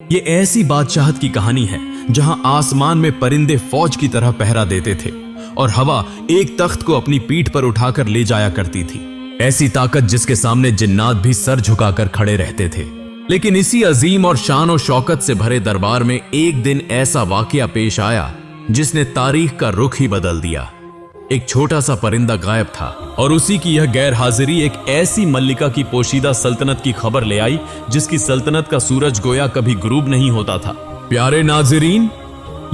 ये ऐसी बादशाहत की कहानी है जहां आसमान में परिंदे फौज की तरह पहरा देते थे और हवा एक तख्त को अपनी पीठ पर उठाकर ले जाया करती थी। ऐसी ताकत जिसके सामने जिन्नात भी सर झुकाकर खड़े रहते थे। लेकिन इसी अजीम और शान और शौकत से भरे दरबार में एक दिन ऐसा वाकया पेश आया जिसने तारीख का रुख ही बदल दिया। एक छोटा सा परिंदा गायब था और उसी की यह गैर हाजिरी एक ऐसी मल्लिका की पोशीदा सल्तनत की खबर ले आई जिसकी सल्तनत का सूरज गोया कभी गुरूब नहीं होता था। प्यारे नाज़रीन,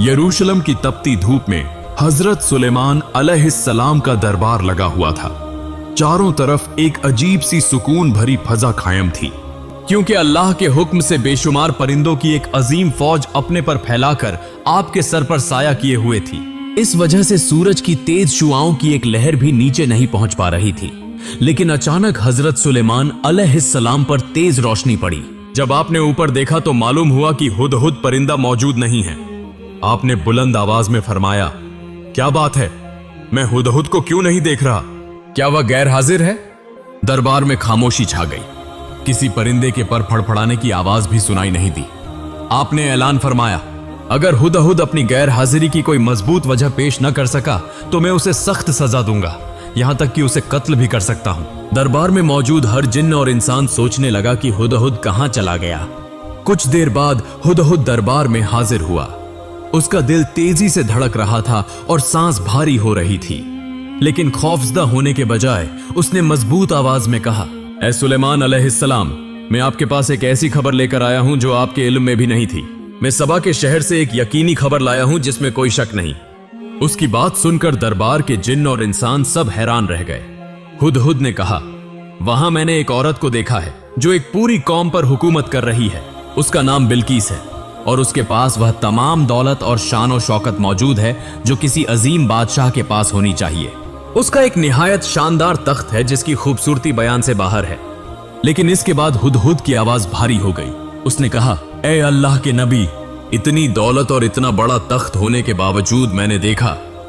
यरूशलेम की तपती धूप में हजरत सुलेमान अलैहिस्सलाम का दरबार लगा हुआ था। चारों तरफ एक अजीब सी सुकून भरी फजा कायम थी, क्योंकि अल्लाह के हुक्म से बेशुमार परिंदों की एक अजीम फौज अपने पर फैलाकर आपके सर पर साया किए हुए थी। इस वजह से सूरज की तेज शुआओं की एक लहर भी नीचे नहीं पहुंच पा रही थी। लेकिन अचानक हजरत सुलेमान अलैहिस्सलाम पर तेज रोशनी पड़ी। जब आपने ऊपर देखा तो मालूम हुआ कि हुदहुद परिंदा मौजूद नहीं है। आपने बुलंद आवाज में फरमाया, क्या बात है, मैं हुदहुद को क्यों नहीं देख रहा? क्या वह गैर हाजिर है? दरबार में खामोशी छा गई। किसी परिंदे के पर फड़फड़ाने की आवाज भी सुनाई नहीं दी। आपने ऐलान फरमाया, अगर हुदहुद अपनी गैर हाजिरी की कोई मजबूत वजह पेश न कर सका तो मैं उसे सख्त सजा दूंगा, यहां तक कि उसे कत्ल भी कर सकता हूं। दरबार में मौजूद हर जिन्न और इंसान सोचने लगा कि हुदहुद कहां चला गया। कुछ देर बाद हुदहुद दरबार में हाजिर हुआ। उसका दिल तेजी से धड़क रहा था और सांस भारी हो रही थी, लेकिन खौफजदा होने के बजाय उसने मजबूत आवाज में कहा, ऐ सुलेमान अलैहिस्सलाम, मैं आपके पास एक ऐसी खबर लेकर आया हूं जो आपके इल्म में भी नहीं थी। मैं सबा के शहर से एक यकीनी खबर लाया हूं जिसमें कोई शक नहीं। उसकी बात सुनकर दरबार के जिन्न और इंसान सब हैरान रह गए। हुदहुद ने कहा, वहां मैंने एक औरत को देखा है जो एक पूरी कौम पर हुकूमत कर रही है। उसका नाम बिल्किस है और उसके पास वह तमाम दौलत और शान और शौकत मौजूद है जो किसी अजीम बादशाह के पास होनी चाहिए। उसका एक निहायत शानदार तख्त है जिसकी खूबसूरती बयान से बाहर है। लेकिन इसके बाद हुदहुद की आवाज भारी हो गई। उसने कहा, ऐ अल्लाह के नबी, इतनी दौलत और इतना बड़ा तख्त होने के बावजूद मैंने देखा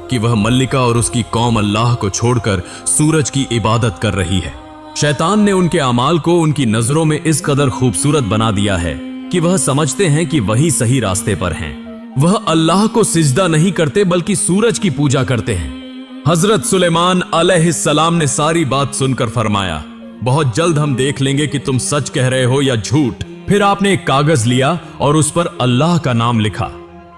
कि वह मल्लिका और उसकी कौम अल्लाह को छोड़कर सूरज की इबादत कर रही है। शैतान ने उनके अमाल को उनकी नजरों में इस कदर खूबसूरत बना दिया है कि वह समझते हैं कि वही सही रास्ते पर हैं। वह अल्लाह को सिजदा नहीं करते बल्कि सूरज की पूजा करते हैं। हजरत सुलेमान अलैहिस्सलाम ने सारी बात सुनकर फरमाया, बहुत जल्द हम देख लेंगे कि तुम सच कह रहे हो या झूठ। फिर आपने एक कागज लिया और उस पर अल्लाह का नाम लिखा।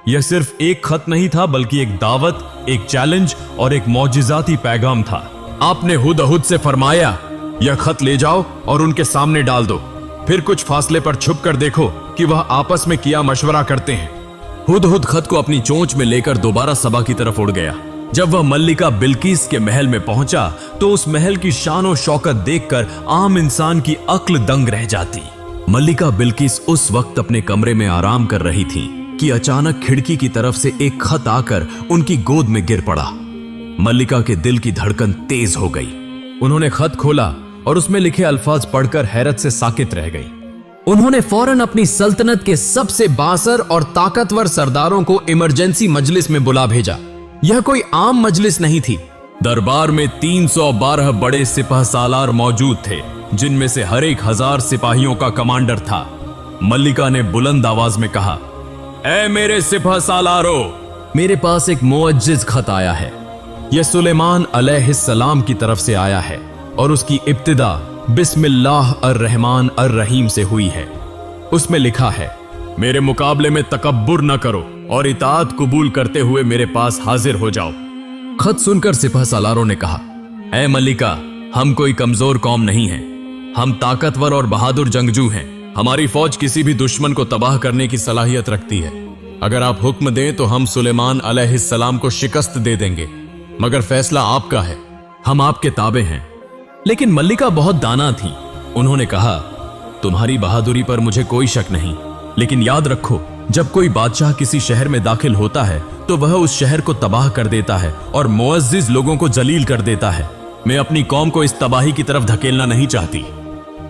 यह सिर्फ एक खत नहीं था बल्कि एक दावत, एक चैलेंज और एक मौजिजाती पैगाम था। आपने हुदहुद से फरमाया, यह खत ले जाओ और उनके सामने डाल दो। फिर कुछ फासले पर छुप कर देखो कि वह आपस में किया मशवरा करते हैं। हुदहुद खत को अपनी चोंच में लेकर दोबारा सबा की तरफ उड़ गया। जब वह मल्लिका बिल्किस के महल में पहुंचा तो उस महल की शान और शौकत देखकर आम इंसान की अक्ल दंग रह जाती। मल्लिका बिल्किस उस वक्त अपने कमरे में आराम कर रही थी कि अचानक खिड़की की तरफ से एक खत आकर उनकी गोद में गिर पड़ा। मल्लिका के दिल की धड़कन तेज हो गई। उन्होंने खत खोला और उसमें लिखे अल्फाज पढ़कर हैरत से साकित रह गई। उन्होंने फौरन अपनी सल्तनत के सबसे बासर और ताकतवर सरदारों को इमरजेंसी मजलिस में बुला भेजा। यह कोई आम मजलिस नहीं थी। दरबार में 312 बड़े सिपह सालार मौजूद थे, जिनमें से हर एक 1000 सिपाहियों का कमांडर था। मल्लिका ने बुलंद आवाज में कहा, ऐ मेरे सिपह सालारो, मेरे पास एक मुअज्जिज खत आया है। यह सुलेमान अलैहिस्सलाम की तरफ से आया है और उसकी इब्तिदा बिस्मिल्लाह अर्रहमान अर्रहीम से हुई है। उसमें लिखा है, मेरे मुकाबले में तकब्बुर न करो और इताअत कबूल करते हुए मेरे पास हाजिर हो जाओ। खत सुनकर सिपह सालारों ने कहा, ऐ मल्लिका, हम कोई कमजोर कौम नहीं हैं। हम ताकतवर और बहादुर जंगजू हैं। हमारी फौज किसी भी दुश्मन को तबाह करने की सलाहियत रखती है। अगर आप हुक्म दें तो हम सुलेमान अलैहिस्सलाम को शिकस्त दे देंगे, मगर फैसला आपका है। हम आपके ताबे हैं। लेकिन मल्लिका बहुत दाना थी। उन्होंने कहा, तुम्हारी बहादुरी पर मुझे कोई शक नहीं, लेकिन याद रखो, जब कोई बादशाह किसी शहर में दाखिल होता है तो वह उस शहर को तबाह कर देता है और मुअज्जिज लोगों को जलील कर देता है। मैं अपनी कौम को इस तबाही की तरफ धकेलना नहीं चाहती।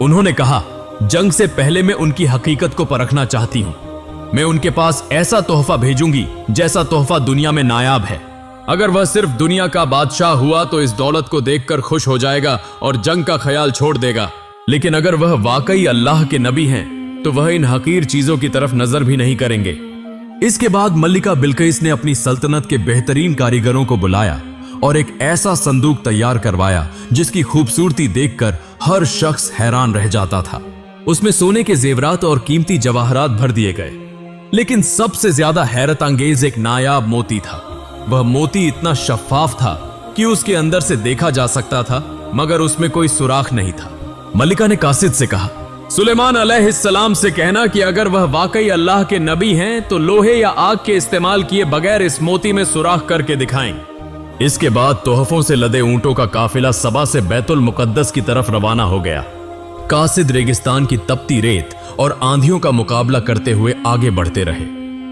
उन्होंने कहा, जंग से पहले मैं उनकी हकीकत को परखना चाहती हूं। मैं उनके पास ऐसा तोहफा भेजूंगी जैसा तोहफा दुनिया में नायाब है। अगर वह सिर्फ दुनिया का बादशाह हुआ तो इस दौलत को देखकर खुश हो जाएगा और जंग का ख्याल छोड़ देगा। लेकिन अगर वह वाकई अल्लाह के नबी हैं तो वह इन हकीर चीजों की तरफ नजर भी नहीं करेंगे। इसके बाद मल्लिका बिल्किस ने अपनी सल्तनत के बेहतरीन कारीगरों को बुलाया और एक ऐसा संदूक तैयार करवाया जिसकी खूबसूरती देखकर हर शख्स हैरान रह जाता था। उसमें सोने के जेवरात और कीमती जवाहरात भर दिए गए, लेकिन सबसे ज्यादा हैरत अंगेज एक नायाब मोती था। वह मोती इतना शफाफ था कि उसके अंदर से देखा जा सकता था, मगर उसमें कोई सुराख नहीं था। मल्लिका ने कासिद से कहा, सुलेमान अलैहिस्सलाम से कहना कि अगर वह वाकई अल्लाह के नबी हैं तो लोहे या आग के इस्तेमाल किए बगैर इस मोती में सुराख करके दिखाएं। इसके बाद तोहफों से लदे ऊंटों का काफिला सबा से बैतुल मुकद्दस की तरफ रवाना हो गया। कासिद रेगिस्तान की तपती रेत और आंधियों का मुकाबला करते हुए आगे बढ़ते रहे।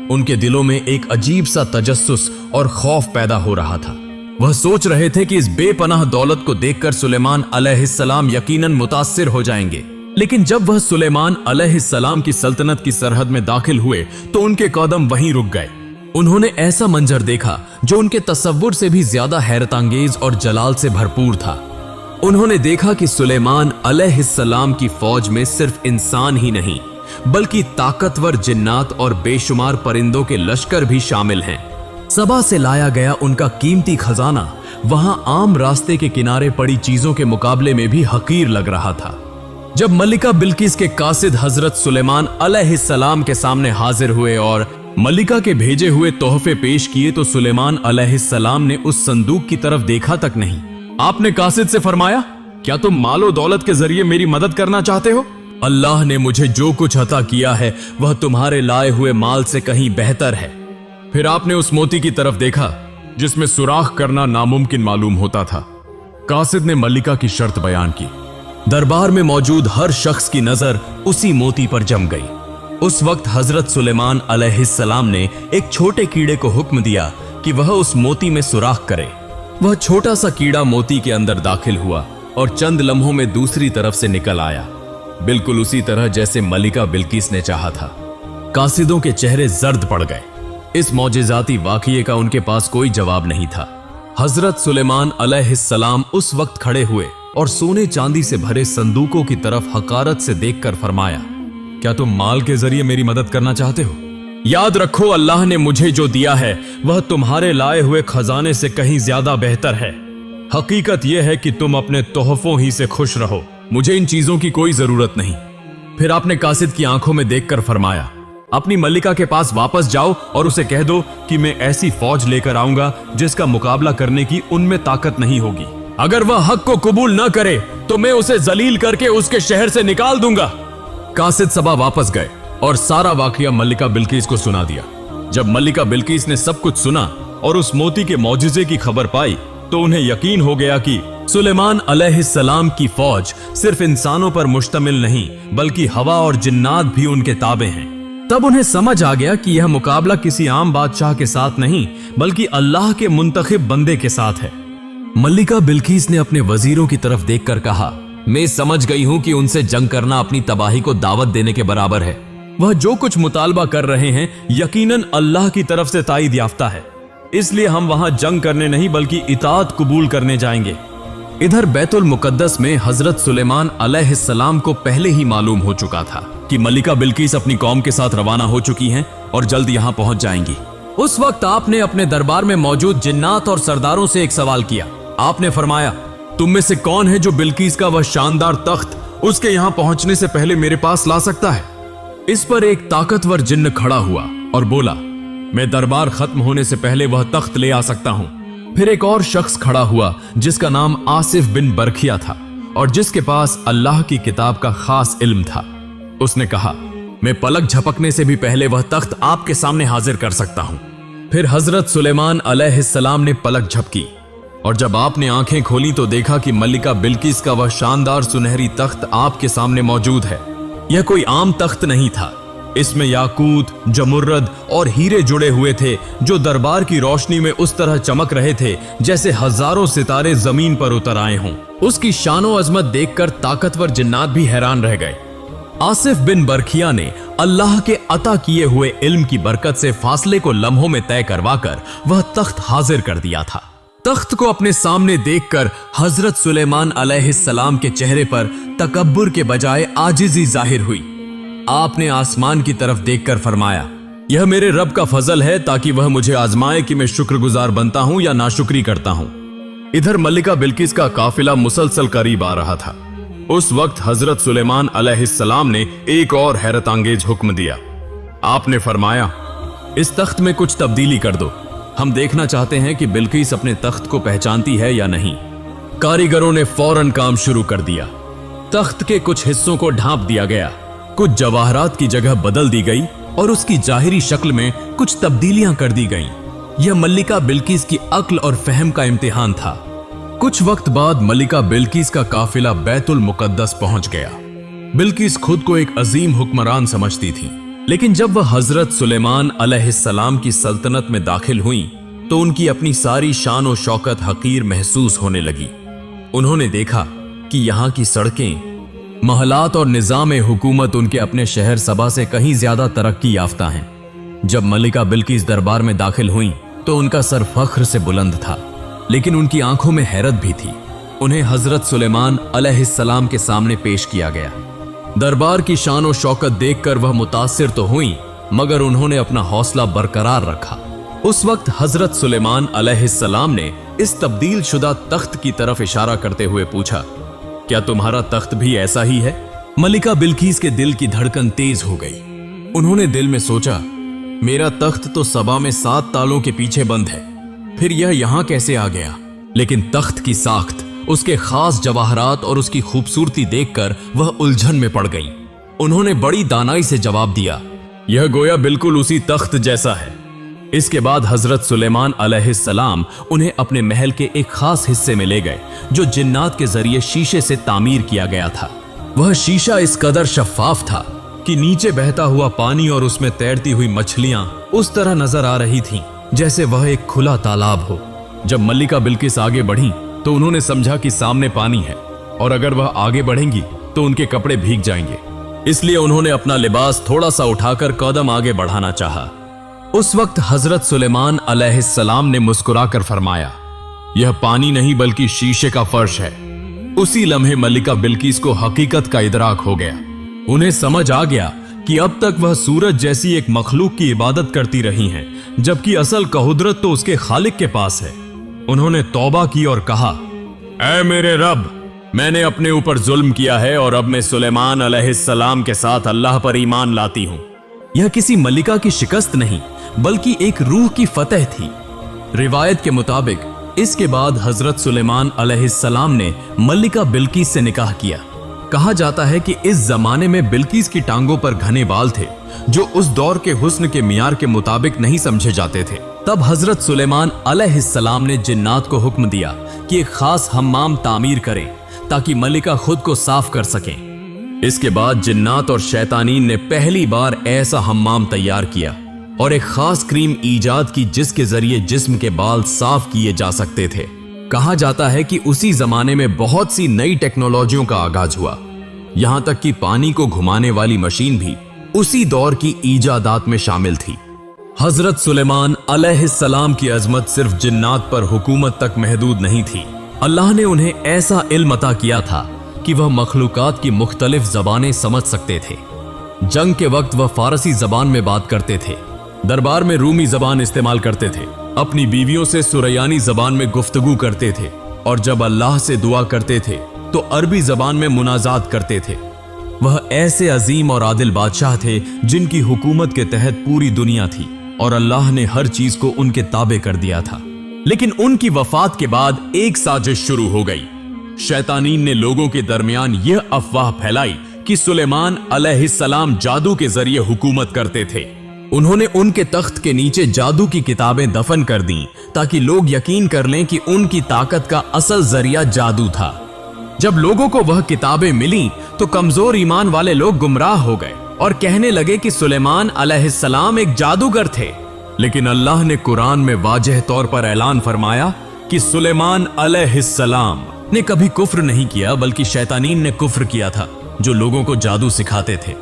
उनके दिलों में एक अजीब सा तजस्सुस और खौफ पैदा हो रहा था। वह सोच रहे थे कि इस बेपनाह दौलत को देखकर सुलेमान अलैहिस्सलाम यकीनन मुतासिर हो जाएंगे, लेकिन जब वह सुलेमान अलैहिस्सलाम की सल्तनत की सरहद में दाखिल हुए तो उनके कदम वहीं रुक गए। उन्होंने ऐसा मंजर देखा जो उनके तसव्वुर से भी ज्यादा हैरतअंगेज और जलाल से भरपूर था। उन्होंने देखा कि सुलेमान अलैहिस्सलाम की फौज में सिर्फ इंसान ही नहीं बल्कि ताकतवर जिन्नात और बेशुमार परिंदों के लश्कर भी शामिल हैं। सबा से लाया गया उनका कीमती खजाना वहां आम रास्ते के किनारे पड़ी चीजों के मुकाबले में भी हकीर लग रहा था। जब मल्लिका बिल्किस के कासिद हजरत सुलेमान अलैहिस्सलाम के सामने हाजिर हुए और मल्लिका के भेजे हुए तोहफे पेश किए तो सुलेमान अलैहिस्सलाम ने उस संदूक की तरफ देखा तक नहीं। आपने कासिद से फरमाया, क्या तुम मालो दौलत के जरिए मेरी मदद करना चाहते हो? अल्लाह ने मुझे जो कुछ अता किया है वह तुम्हारे लाए हुए माल से कहीं बेहतर है। फिर आपने उस मोती की तरफ देखा जिसमें सुराख करना नामुमकिन मालूम होता था। कासिद ने मल्लिका की शर्त बयान की। दरबार में मौजूद हर शख्स की नजर उसी मोती पर जम गई। उस वक्त हजरत सुलेमान अलैहिस्सलाम ने एक छोटे कीड़े को हुक्म दिया कि वह उस मोती में सुराख करे। वह छोटा सा कीड़ा मोती के अंदर दाखिल हुआ और चंद लम्हों में दूसरी तरफ से निकल आया, बिल्कुल उसी तरह जैसे मल्लिका बिल्किस ने चाहा था। कासिदों के चेहरे जर्द पड़ गए। इस मौजिजाती वाकये का उनके पास कोई जवाब नहीं था। हजरत सुलेमान अलैहिस्सलाम उस वक्त खड़े हुए और सोने चांदी से भरे संदूकों की तरफ हकारत से देखकर फरमाया, क्या तुम माल के जरिए मेरी मदद करना चाहते हो? याद रखो, अल्लाह ने मुझे जो दिया है वह तुम्हारे लाए हुए खजाने से कहीं ज्यादा बेहतर है। हकीकत यह है कि तुम अपने तोहफों ही से खुश रहो, मुझे इन चीजों की कोई जरूरत नहीं। फिर आपने कासिद की आंखों में देखकर फरमाया, अपनी मल्लिका के पास वापस जाओ और उसे कह दो कि मैं ऐसी फौज लेकर आऊंगा जिसका मुकाबला करने की उनमें ताकत नहीं होगी। अगर वह हक को कबूल न करे तो मैं उसे जलील करके उसके शहर से निकाल दूंगा। कासिद सबा वापस गए और सारा वाकया मल्लिका बिल्किस को सुना दिया। जब मल्लिका बिल्किस ने सब कुछ सुना और उस मोती के मौजिजे की खबर पाई तो उन्हें यकीन हो गया कि सुलेमान अलैहिस्सलाम की फौज सिर्फ इंसानों पर मुश्तमिल नहीं बल्कि हवा और जिन्नात भी उनके ताबे हैं। तब उन्हें समझ आ गया कि यह मुकाबला किसी आम बादशाह के साथ नहीं बल्कि अल्लाह के मुंतखिब बंदे के साथ है। मल्लिका बिल्किस ने अपने वजीरों की तरफ देखकर कहा, मैं समझ गई हूं कि उनसे जंग करना अपनी तबाही को दावत देने के बराबर है। वह जो कुछ मुतालबा कर रहे हैं यकीनन अल्लाह की तरफ से ताईद याफ्ता है, इसलिए हम वहां जंग करने नहीं बल्कि इताअत कबूल करने जाएंगे। इधर बैतुल मुकद्दस में हजरत सुलेमान अलैहिस्सलाम को पहले ही मालूम हो चुका था कि मल्लिका बिल्किस अपनी कौम के साथ रवाना हो चुकी हैं और जल्द यहां पहुंच जाएंगी। उस वक्त आपने अपने दरबार में मौजूद जिन्नात और सरदारों से एक सवाल किया। आपने फरमाया, तुम में से कौन है जो बिल्किस का वह शानदार तख्त उसके यहां पहुंचने से पहले मेरे पास ला सकता है? इस पर एक ताकतवर जिन्न खड़ा हुआ और बोला, मैं दरबार खत्म होने से पहले वह तख्त ले आ सकता हूं। फिर एक और शख्स खड़ा हुआ जिसका नाम आसिफ बिन बरखिया था और जिसके पास अल्लाह की किताब का खास इल्म था। उसने कहा, मैं पलक झपकने से भी पहले वह तख्त आपके सामने हाजिर कर सकता हूं। फिर हजरत सुलेमान अलैहिस्सलाम ने पलक झपकी और जब आपने आंखें खोली तो देखा कि मल्लिका बिल्किस का वह शानदार सुनहरी तख्त आपके सामने मौजूद है। यह कोई आम तख्त नहीं था, इसमें याकूत, जमुर्रद और हीरे जुड़े हुए थे जो दरबार की रोशनी में उस तरह चमक रहे थे जैसे हजारों सितारे जमीन पर उतर आए हों। उसकी शानो अजमत देखकर ताकतवर जिन्नात भी हैरान रह गए। आसिफ बिन बरखिया ने अल्लाह के अता किए हुए इल्म की बरकत से फासले को लम्हों में तय करवाकर वह तख्त हाजिर कर दिया था। तख्त को अपने सामने देखकर हजरत सुलेमान अलैहिस्सलाम के चेहरे पर तकब्बुर के बजाय आजिजी जाहिर हुई। आपने आसमान की तरफ देखकर फरमाया, यह मेरे रब का फजल है ताकि वह मुझे आजमाए कि मैं शुक्रगुजार बनता हूं या नाशुक्री करता हूं। इधर मल्लिका बिल्किस का काफिला मुसलसल करीब आ रहा था। उस वक्त हजरत सुलेमान अलैहिस्सलाम ने एक और हैरतांगेज हुक्म दिया। आपने फरमाया, इस तख्त में कुछ तब्दीली कर दो, हम देखना चाहते हैं कि बिल्किस अपने तख्त को पहचानती है या नहीं। कारीगरों ने फौरन काम शुरू कर दिया। तख्त के कुछ हिस्सों को ढांप दिया गया, कुछ जवाहरात की जगह बदल दी गई और उसकी जाहिरी शक्ल में कुछ तब्दीलियां कर दी गईं। यह मल्लिका बिल्किस की अक्ल और फहम का इम्तिहान था। कुछ वक्त बाद मल्लिका बिल्किस का काफिला बैतुल मुकद्दस पहुंच गया। बिल्किस खुद को एक अजीम हुक्मरान समझती थी, लेकिन जब वह हजरत सुलेमान अलैहिस्सलाम की सल्तनत में दाखिल हुई तो उनकी अपनी सारी शान और शौकत हकीर महसूस होने लगी। उन्होंने देखा कि यहाँ की सड़कें, महलात और निजाम हुकूमत उनके अपने शहर सबा से कहीं ज्यादा तरक्की याफ्ता हैं। जब मल्लिका बिल्किस दरबार में दाखिल हुई तो उनका सर फख्र से बुलंद था, लेकिन उनकी आंखों में हैरत भी थी। उन्हें हजरत सुलेमान अलैहिस्सलाम के सामने पेश किया गया। दरबार की शान और शौकत देखकर वह मुतासिर तो हुई, मगर उन्होंने अपना हौसला बरकरार रखा। उस वक्त हजरत सुलेमान अलैहिस्सलाम ने इस तब्दील शुदा तख्त की तरफ इशारा करते हुए पूछा, क्या तुम्हारा तख्त भी ऐसा ही है? मल्लिका बिल्किस के दिल की धड़कन तेज हो गई। उन्होंने दिल में सोचा, मेरा तख्त तो सबा में 7 तालों के पीछे बंद है, फिर यह यहां कैसे आ गया? लेकिन तख्त की साख्त, उसके खास जवाहरात और उसकी खूबसूरती देखकर वह उलझन में पड़ गई। उन्होंने बड़ी दानाई से जवाब दिया, यह गोया बिल्कुल उसी तख्त जैसा है। इसके बाद हजरत सुलेमान अलैहिस्सलाम उन्हें अपने महल के एक खास हिस्से में ले गए, जो जिन्नात के जरिए शीशे से तामीर किया गया था। वह शीशा इस कदर शफाफ था कि नीचे बहता हुआ पानी और उसमें तैरती हुई मछलियां उस तरह नजर आ रही थीं जैसे वह एक खुला तालाब हो। जब मल्लिका बिल्किस आगे बढ़ी तो उन्होंने समझा कि सामने पानी है और अगर वह आगे बढ़ेंगी तो उनके कपड़े भीग जाएंगे, इसलिए उन्होंने अपना लिबास थोड़ा सा उठाकर कदम आगे बढ़ाना चाहा। उस वक्त हजरत सुलेमान अलैहिस्सलाम ने मुस्कुराकर फरमाया, यह पानी नहीं बल्कि शीशे का फर्श है। उसी लम्हे मल्लिका बिल्किस को हकीकत का इदराक हो गया। उन्हें समझ आ गया कि अब तक वह सूरज जैसी एक मखलूक की इबादत करती रही हैं, जबकि असल कुदरत तो उसके खालिक के पास है। उन्होंने तौबा की और कहा, ऐ मेरे रब, मैंने अपने ऊपर जुल्म किया है और अब मैं सुलेमान अलैहिस्सलाम के साथ अल्लाह पर ईमान लाती हूं। यह किसी मल्लिका की शिकस्त नहीं बल्कि एक रूह की फतह थी। रिवायत के मुताबिक इसके बाद हजरत सुलेमान अलैहिस्सलाम ने मल्लिका बिल्किस से निकाह किया। कहा जाता है कि इस जमाने में बिल्किस की टांगों पर घने बाल थे, जो उस दौर के हुस्न के मियार के मुताबिक नहीं समझे जाते थे। तब हजरत सुलेमान अलैहिस्सलाम ने जिन्नात को हुक्म दिया कि एक खास हम्माम तामीर करें ताकि मल्लिका खुद को साफ कर सकें। इसके बाद जिन्नात और शैतानीन ने पहली बार ऐसा हम्माम तैयार किया और एक खास क्रीम ईजाद की जिसके जरिए जिस्म के बाल साफ किए जा सकते थे। कहा जाता है कि उसी जमाने में बहुत सी नई टेक्नोलॉजियों का आगाज हुआ, यहां तक कि पानी को घुमाने वाली मशीन भी उसी दौर की ईजादात में शामिल थी। हजरत सुलेमान अलैहिस्सलाम की अजमत सिर्फ जिन्नात पर हुकूमत तक महदूद नहीं थी। अल्लाह ने उन्हें ऐसा इल्म अता किया था कि वह मखलूकात की मुख्तलिफ जबानें समझ सकते थे। जंग के वक्त वह फारसी जबान में बात करते थे, दरबार में रूमी जबान इस्तेमाल करते थे, अपनी बीवियों से सुरयानी जबान में गुफ्तगू करते थे और जब अल्लाह से दुआ करते थे तो अरबी जबान में मुनाजात करते थे। वह ऐसे अजीम और आदिल बादशाह थे जिनकी हुकूमत के तहत पूरी दुनिया थी और अल्लाह ने हर चीज को उनके ताबे कर दिया था। लेकिन उनकी वफात के बाद एक साजिश शुरू हो गई। शैतानीन ने लोगों के दरमियान यह अफवाह फैलाई कि सुलेमान अलैहिस्सलाम जादू के जरिए हुकूमत करते थे। उन्होंने उनके तख्त के नीचे जादू की किताबें दफन कर दी ताकि लोग यकीन कर लें कि उनकी ताकत का असल जरिया जादू था। जब लोगों को वह किताबें मिली तो कमजोर ईमान वाले लोग गुमराह हो गए और कहने लगे कि सुलेमान अलैहिस्सलाम एक जादूगर थे। लेकिन अल्लाह ने कुरान में वाजह तौर पर ऐलान फरमाया कि सुलेमान अलैहिस्सलाम ने कभी कुफ्र नहीं किया, बल्कि शैतानीन ने कुफ्र किया था जो लोगों को जादू सिखाते थे।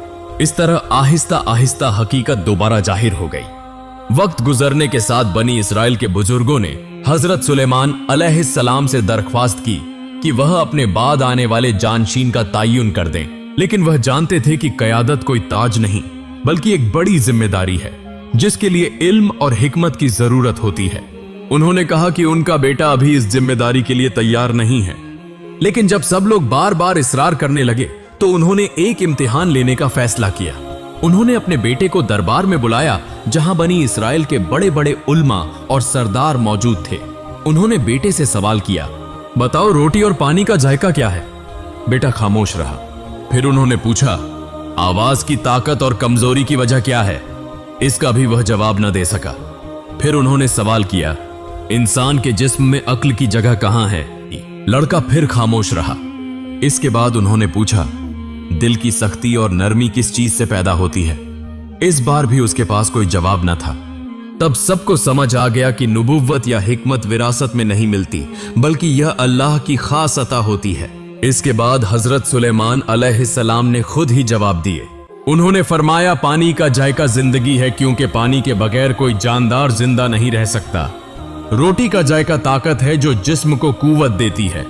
इस तरह आहिस्ता आहिस्ता हकीकत दोबारा जाहिर हो गई। वक्त गुजरने के साथ बनी इसराइल के बुजुर्गों ने हजरत सुलेमान अलैहिस्सलाम से दरख्वास्त की कि वह अपने बाद आने वाले जानशीन का तयन कर दें। लेकिन वह जानते थे कि क़यादत कोई ताज नहीं बल्कि एक बड़ी जिम्मेदारी है जिसके लिए इल्म और हिकमत की जरूरत होती है। उन्होंने कहा कि उनका बेटा अभी इस जिम्मेदारी के लिए तैयार नहीं है, लेकिन जब सब लोग बार बार इसरार करने लगे तो उन्होंने एक इम्तिहान लेने का फैसला किया। उन्होंने अपने बेटे को दरबार में बुलाया जहां बनी इसराइल के बड़े बड़े उल्मा और सरदार मौजूद थे। उन्होंने बेटे से सवाल किया, बताओ रोटी और पानी का जायका क्या है? बेटा खामोश रहा। फिर उन्होंने पूछा, आवाज की ताकत और कमजोरी की वजह क्या है? इसका भी वह जवाब न दे सका। फिर उन्होंने सवाल किया, इंसान के जिस्म में अक्ल की जगह कहां है? लड़का फिर खामोश रहा। इसके बाद उन्होंने पूछा, दिल की सख्ती और नरमी किस चीज से पैदा होती है? इस बार भी उसके पास कोई जवाब न था। तब सबको समझ आ गया कि नुबुव्वत या हिकमत विरासत में नहीं मिलती बल्कि यह अल्लाह की खास अता होती है। इसके बाद हजरत सुलेमान अलैहिस्सलाम ने खुद ही जवाब दिए। उन्होंने फरमाया, पानी का जायका जिंदगी है क्योंकि पानी के बगैर कोई जानदार जिंदा नहीं रह सकता। रोटी का जायका ताकत है जो जिस्म को कुव्वत देती है।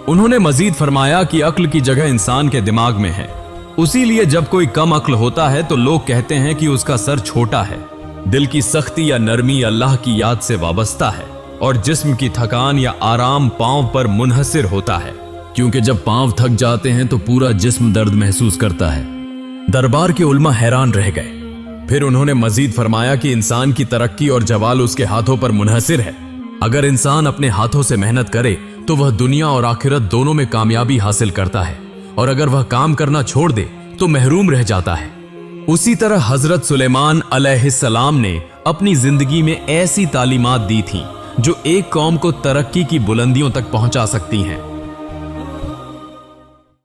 उन्होंने मजीद फरमाया कि अक्ल की जगह इंसान के दिमाग में है, उसी लिए जब कोई कम अक्ल होता है तो लोग कहते हैं कि उसका सर छोटा है। दिल की सख्ती या नरमी अल्लाह की याद से वाबस्ता है और जिस्म की थकान या आराम पांव पर मुनहसिर होता है, क्योंकि जब पांव थक जाते हैं तो पूरा जिस्म दर्द महसूस करता है। दरबार के उल्मा हैरान रह गए। फिर उन्होंने मजीद फरमाया कि इंसान की तरक्की और जवाल उसके हाथों पर मुनहसिर है। अगर इंसान अपने हाथों से मेहनत करे तो वह दुनिया और आखिरत दोनों में कामयाबी हासिल करता है, और अगर वह काम करना छोड़ दे तो महरूम रह जाता है। उसी तरह हजरत सुलेमान अलैहिस्सलाम ने अपनी जिंदगी में ऐसी तालीमात दी थी जो एक कौम को तरक्की की बुलंदियों तक पहुंचा सकती हैं।